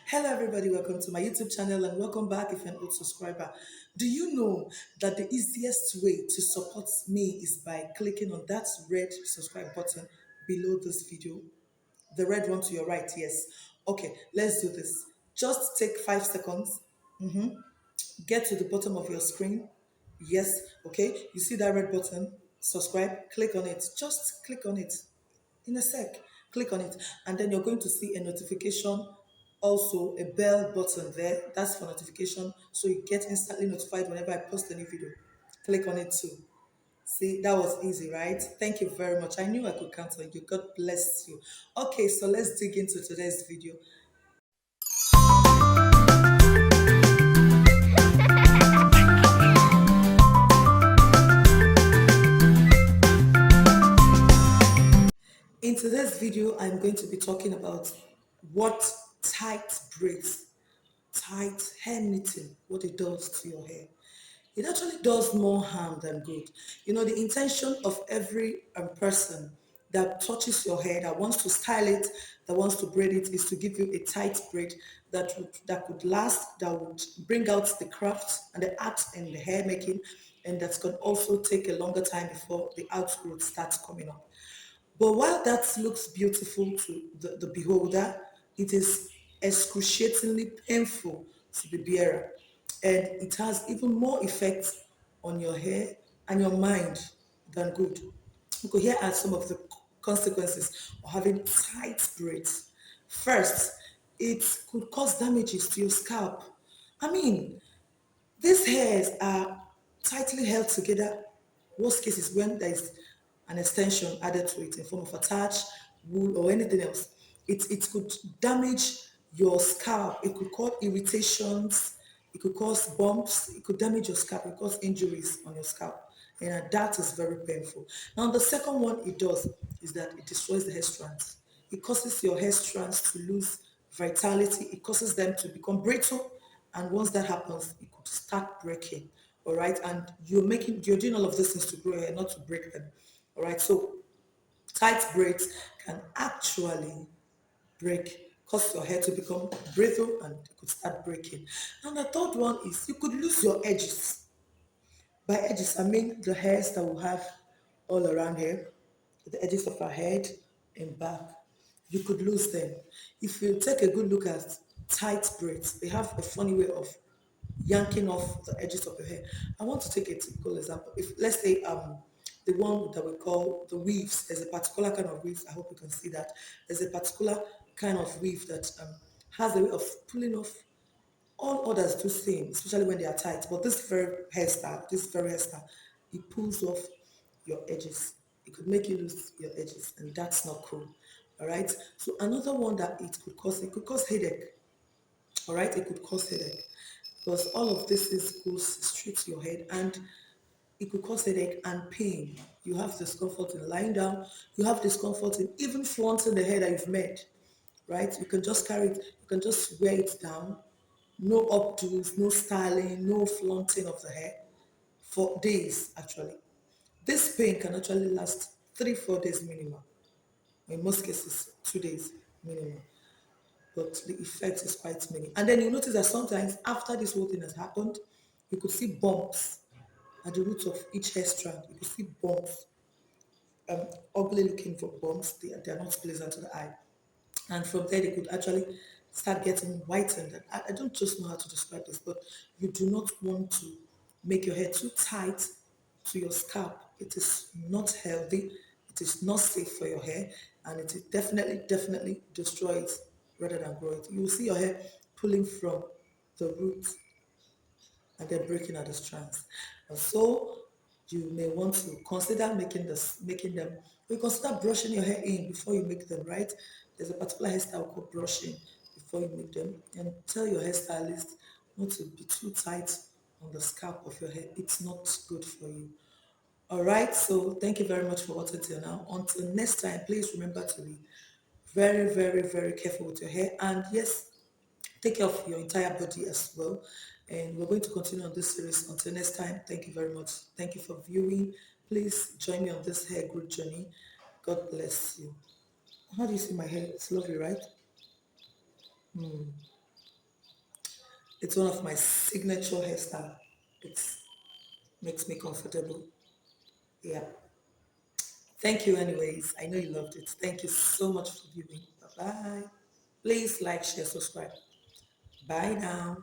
Hello, everybody. Welcome to my YouTube channel and welcome back if you're an old subscriber. Do you know that the easiest way to support me is by clicking on that red subscribe button below this video? The red one to your right, yes. Okay, let's do this. Just take 5 seconds, get to the bottom of your screen. Yes, okay. You see that red button, subscribe, click on it. Just click on it in a sec. Click on it, and then you're going to see a notification, also a bell button there. That's for notification, so you get instantly notified whenever I post a new video. Click on it too. See, that was easy, right? Thank you very much. I knew I could count on you. God bless you. Okay, so let's dig into today's video. In today's video, I'm going to be talking about what tight braids, tight hair knitting, what it does to your hair. It actually does more harm than good. You know, the intention of every person that touches your hair, that wants to style it, that wants to braid it, is to give you a tight braid that could last, that would bring out the craft and the art in the hair making, and that could also take a longer time before the outgrowth starts coming up. But while that looks beautiful to the beholder, it is excruciatingly painful to the bearer. And it has even more effect on your hair and your mind than good. Okay, here are some of the consequences of having tight braids. First, it could cause damages to your scalp. I mean, these hairs are tightly held together. Worst case is when there is an extension added to it in form of attached wool or anything else. It could damage your scalp. It could cause irritations. It could cause bumps. It could damage your scalp. It could cause injuries on your scalp. And that is very painful. Now, the second one it does is that it destroys the hair strands. It causes your hair strands to lose vitality. It causes them to become brittle. And once that happens, it could start breaking. All right. And you're doing all of these things to grow hair, not to break them. All right. So tight braids can actually cause your hair to become brittle and it could start breaking. And the third one is you could lose your edges. By edges, I mean the hairs that we have all around here, the edges of our head and back. You could lose them. If you take a good look at tight braids, they have a funny way of yanking off the edges of your hair. I want to take a typical example. If let's say the one that we call the weaves, there's a particular kind of weave. I hope you can see that. There's a particular kind of weave that has a way of pulling off all others do same, especially when they are tight. But this very hairstyle, it pulls off your edges. It could make you lose your edges, and that's not cool. All right. So another one that it could cause headache. All right, it could cause headache because all of this is goes straight to your head, and it could cause headache and pain. You have discomfort in lying down. You have discomfort in even flaunting the hair that you've made, right? You can just carry it. You can just wear it down. No updos, no styling, no flaunting of the hair for days. Actually, this pain can actually last 3-4 days minimum. In most cases, 2 days minimum, but the effect is quite many. And then you notice that sometimes after this whole thing has happened, you could see bumps at the root of each hair strand. You could see bumps, ugly looking for bumps. They are not pleasant to the eye. And from there, they could actually start getting whitened. And I don't just know how to describe this, but you do not want to make your hair too tight to your scalp. It is not healthy. It is not safe for your hair, and it is definitely destroy it rather than grow it. You will see your hair pulling from the roots and then breaking at the strands. And so you may want to consider making them, you consider brushing your hair in before you make them, right? There's a particular hairstyle called brushing before you make them. And tell your hairstylist not to be too tight on the scalp of your hair. It's not good for you. All right, so thank you very much for watching till now. Until next time, please remember to be very careful with your hair. And yes, take care of your entire body as well. And we're going to continue on this series until next time. Thank you very much. Thank you for viewing. Please join me on this hair growth journey. God bless you. How do you see my hair? It's lovely, right? It's one of my signature hairstyle. It makes me comfortable. Yeah. Thank you anyways. I know you loved it. Thank you so much for viewing. Bye-bye. Please like, share, subscribe. Bye now.